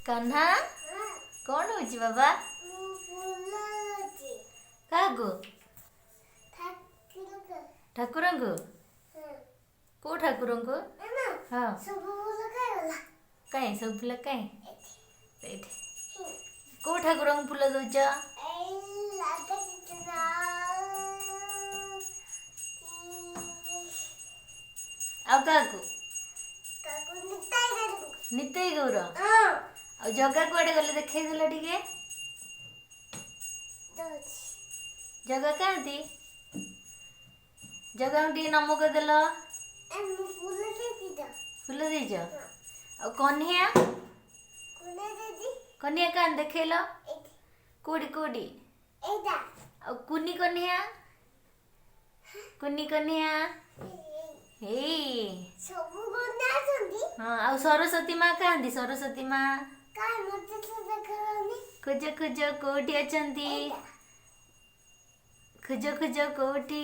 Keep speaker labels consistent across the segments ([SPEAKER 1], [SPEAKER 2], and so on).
[SPEAKER 1] कान्हा कौन हो बाबा क्या ठाकुर को को ठाकुर को हाँ कहीं सब फूल कहीं को ठाकुर को फूल दौच आ क्या निताई गौर आ जगा कुआडे गले देखे टे जगह क्या थी जगह टी नमक देल फूल देच आ कन्या कन्या क्या देखेल कोड़ी कोड़ी आ कुनी कन्या कुनी कन्या हे हाँ आ सरस्वती माँ क्या सरस्वती माँ खोज खोज कोठी अच्छी खोज खोज कोठी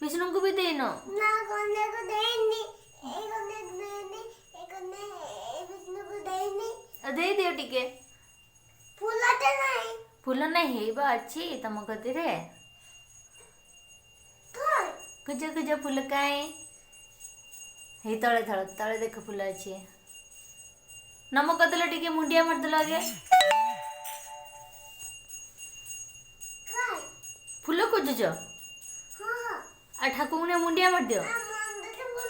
[SPEAKER 1] विष्णु को भी देनो दे दियो टिके फूल नहीं बा अच्छी तम गति रे खोज खोज फूल काई हे तले तले तले देख फूल अच्छी नमक देल टिके मुंडिया मारदेल आगे फूल खोजुच आ ठाकुर ने मुंडिया मार दियो